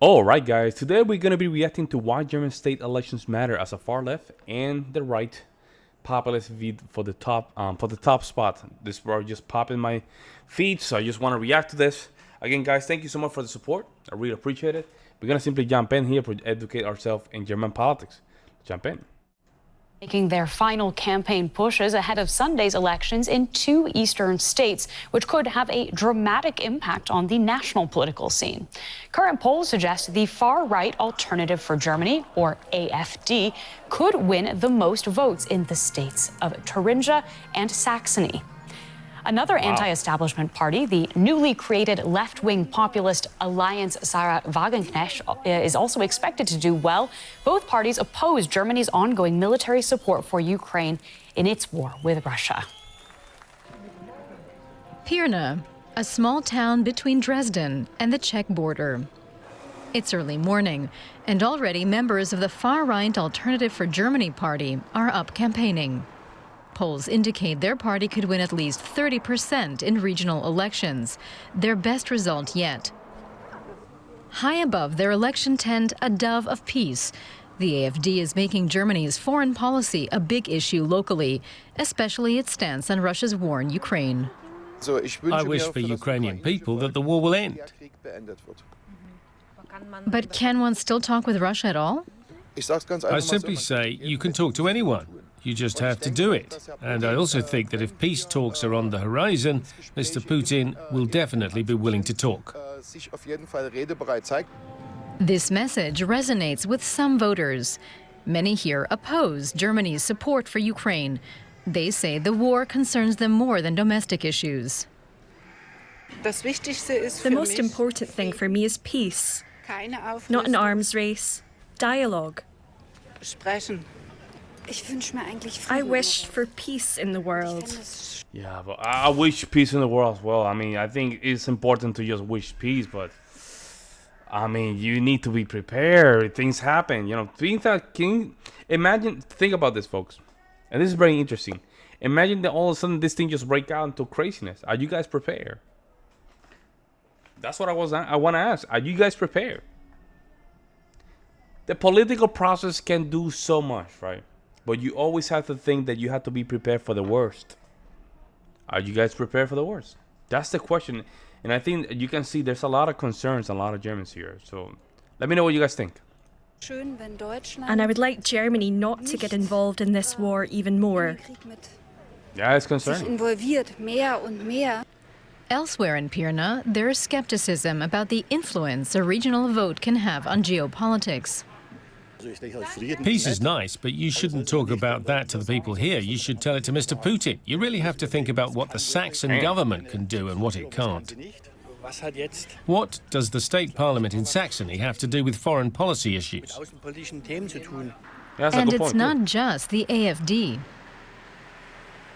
Alright guys, today we're going to be reacting to why German state elections matter as a far left and the right populist feed for the top spot. This bro just popped in my feed, so I just want to react to this. Again guys, thank you so much for the support. I really appreciate it. We're going to simply jump in here to educate ourselves in German politics. Jump in. Making their final campaign pushes ahead of Sunday's elections in 2 eastern states, which could have a dramatic impact on the national political scene. Current polls suggest the far-right Alternative for Germany, or AfD, could win the most votes in the states of Thuringia and Saxony. Another anti-establishment party, the newly created left-wing populist Alliance Sahra Wagenknecht, is also expected to do well. Both parties oppose Germany's ongoing military support for Ukraine in its war with Russia. Pirna, a small town between Dresden and the Czech border. It's early morning, and already members of the far-right Alternative for Germany party are up campaigning. Polls indicate their party could win at least 30% in regional elections, their best result yet. High above their election tent, a dove of peace. The AfD is making Germany's foreign policy a big issue locally, especially its stance on Russia's war in Ukraine. I wish for Ukrainian people that the war will end. But can one still talk with Russia at all? I simply say you can talk to anyone. You just have to do it. And I also think that if peace talks are on the horizon, Mr. Putin will definitely be willing to talk. This message resonates with some voters. Many here oppose Germany's support for Ukraine. They say the war concerns them more than domestic issues. The most important thing for me is peace, not an arms race, dialogue. I wish for peace in the world. Yeah, but I wish peace in the world as well. I mean, I think it's important to just wish peace, but I mean, you need to be prepared. Things happen, you know. Think about this, folks. And this is very interesting. Imagine that all of a sudden this thing just break out into craziness. Are you guys prepared? That's what I want to ask. Are you guys prepared? The political process can do so much, right? But you always have to think that you have to be prepared for the worst. Are you guys prepared for the worst? That's the question. And I think you can see there's a lot of concerns, a lot of Germans here. So let me know what you guys think. And I would like Germany not to get involved in this war even more. Yeah, it's concerning. Elsewhere in Pirna, there's skepticism about the influence a regional vote can have on geopolitics. Peace is nice, but you shouldn't talk about that to the people here. You should tell it to Mr. Putin. You really have to think about what the Saxon government can do and what it can't. What does the state parliament in Saxony have to do with foreign policy issues? And it's not just the AfD.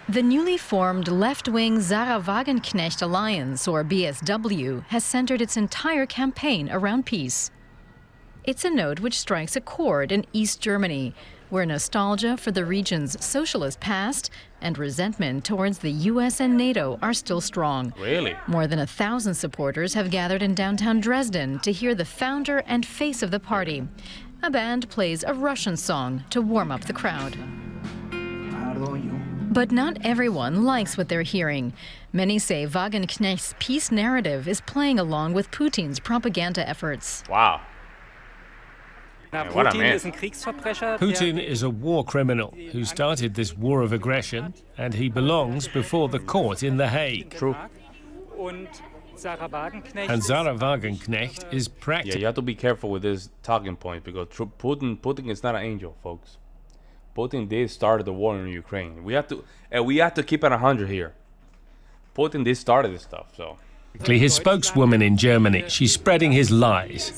The newly formed left-wing Sahra Wagenknecht Alliance, or BSW, has centered its entire campaign around peace. It's a note which strikes a chord in East Germany, where nostalgia for the region's socialist past and resentment towards the US and NATO are still strong. Really? More than 1,000 supporters have gathered in downtown Dresden to hear the founder and face of the party. A band plays a Russian song to warm up the crowd. But not everyone likes what they're hearing. Many say Wagenknecht's peace narrative is playing along with Putin's propaganda efforts. Wow. What a man. Putin is a war criminal who started this war of aggression, and he belongs before the court in The Hague. True. And Sahra Wagenknecht is practicing. Yeah, you have to be careful with this talking point because Putin is not an angel, folks. Putin did start the war in Ukraine. We have to keep it 100 here. Putin did start this stuff, so. His spokeswoman in Germany, she's spreading his lies.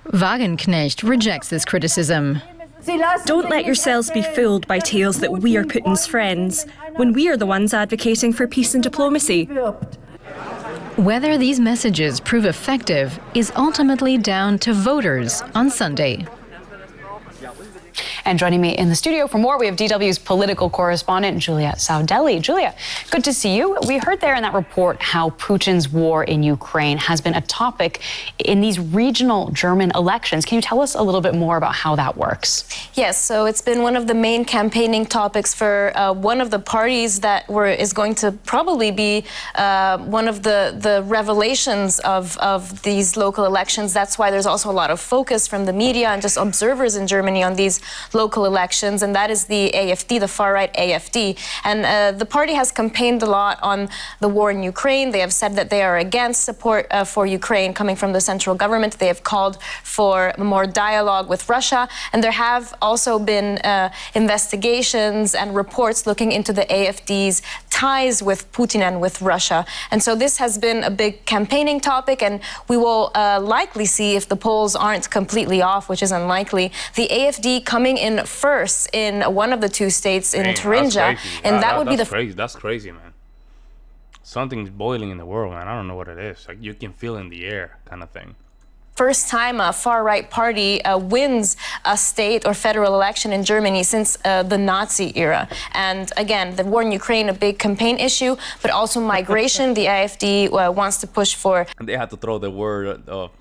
Wagenknecht rejects this criticism. Don't let yourselves be fooled by tales that we are Putin's friends, when we are the ones advocating for peace and diplomacy. Whether these messages prove effective is ultimately down to voters on Sunday. And joining me in the studio for more, we have DW's political correspondent, Julia Saudelli. Julia, good to see you. We heard there in that report how Putin's war in Ukraine has been a topic in these regional German elections. Can you tell us a little bit more about how that works? Yes, so it's been one of the main campaigning topics for one of the parties that is going to probably be one of the revelations of these local elections. That's why there's also a lot of focus from the media and just observers in Germany on these local elections, and that is the AfD, the far-right AfD. And the party has campaigned a lot on the war in Ukraine. They have said that they are against support for Ukraine coming from the central government. They have called for more dialogue with Russia, and there have also been investigations and reports looking into the AfD's ties with Putin and with Russia. And so this has been a big campaigning topic, and we will likely see, if the polls aren't completely off, which is unlikely, the AfD coming in first in one of the two states in Thuringia, and that would be crazy. That's crazy, man. Something's boiling in the world, man. I don't know what it is. Like, you can feel it in the air, kind of thing. First time a far-right party wins a state or federal election in Germany since the Nazi era. And again, the war in Ukraine, a big campaign issue, but also migration. The AfD wants to push for... And they had to throw the word of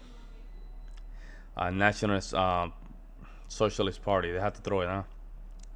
nationalist socialist party. They had to throw it, huh?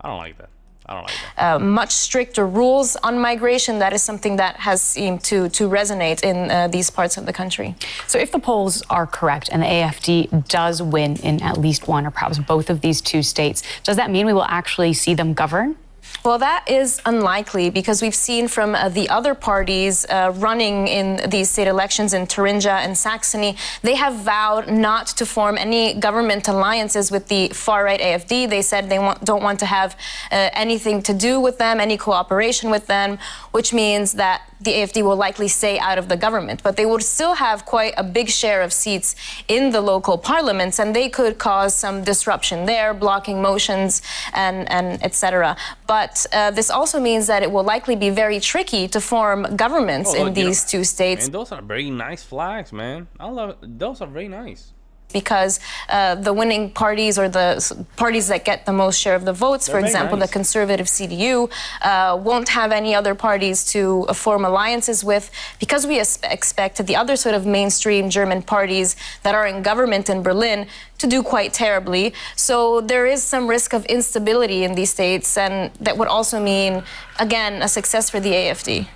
I don't like that. I don't like that. Much stricter rules on migration. That is something that has seemed to resonate in these parts of the country. So if the polls are correct and the AfD does win in at least one or perhaps both of these two states, does that mean we will actually see them govern? Well, that is unlikely, because we've seen from the other parties running in these state elections in Thuringia and Saxony, they have vowed not to form any government alliances with the far-right AfD. They said they don't want to have anything to do with them, any cooperation with them, which means that the AfD will likely stay out of the government. But they would still have quite a big share of seats in the local parliaments, and they could cause some disruption there, blocking motions and etc. But this also means that it will likely be very tricky to form governments in these two states. And those are very nice flags, man. I love it. Those are very nice. Because the winning parties, or the parties that get the most share of the votes, for example, the conservative CDU, won't have any other parties to form alliances with, because we expect the other sort of mainstream German parties that are in government in Berlin to do quite terribly. So there is some risk of instability in these states, and that would also mean, again, a success for the AfD.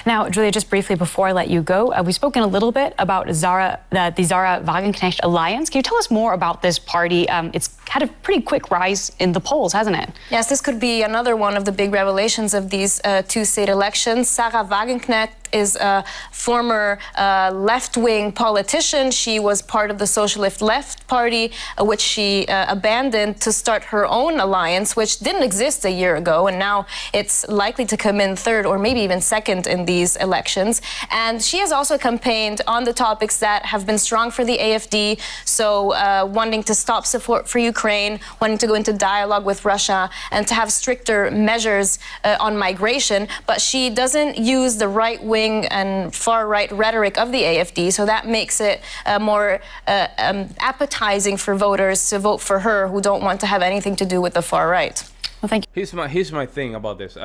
Now, Julia, just briefly before I let you go, we've spoken a little bit about the Sahra Wagenknecht Alliance. Can you tell us more about this party? It's had a pretty quick rise in the polls, hasn't it? Yes, this could be another one of the big revelations of these two state elections. Sahra Wagenknecht is a former left-wing politician. She was part of the Socialist Left Party, which she abandoned to start her own alliance, which didn't exist a year ago, and now it's likely to come in third or maybe even second in these elections. And she has also campaigned on the topics that have been strong for the AfD, so wanting to stop support for Ukraine, wanting to go into dialogue with Russia, and to have stricter measures on migration. But she doesn't use the right-wing and far-right rhetoric of the AfD, so that makes it more appetizing for voters to vote for her who don't want to have anything to do with the far-right. Well, thank you. Here's my thing about this.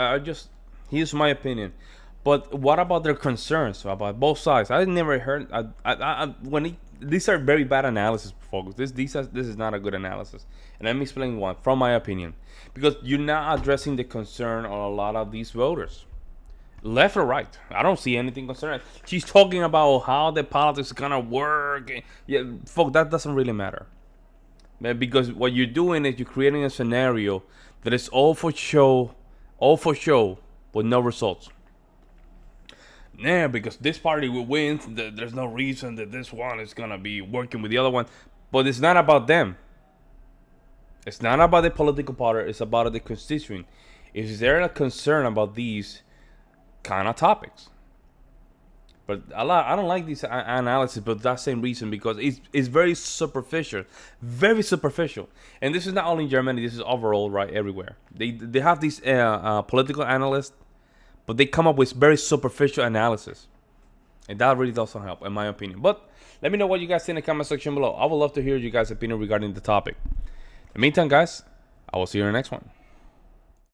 Here's my opinion. But what about their concerns about both sides? I never heard. These are very bad analysis, folks. This is not a good analysis, and let me explain why. From my opinion, because you're not addressing the concern of a lot of these voters, left or right. I don't see anything concerning. She's talking about how the politics is gonna work. Yeah, folks, that doesn't really matter, because what you're doing is you're creating a scenario that is all for show, with no results. Yeah, because this party will win, there's no reason that this one is gonna be working with the other one. But it's not about them. It's not about the political party. It's about the constituent. Is there a concern about these kind of topics? But I don't like these analysis, but that same reason, because it's very superficial, And this is not only in Germany. This is overall, right, everywhere. They have these political analysts, but they come up with very superficial analysis, and that really doesn't help, in my opinion. But let me know what you guys think in the comment section below. I would love to hear you guys' opinion regarding the topic. In the meantime, guys, I will see you in the next one.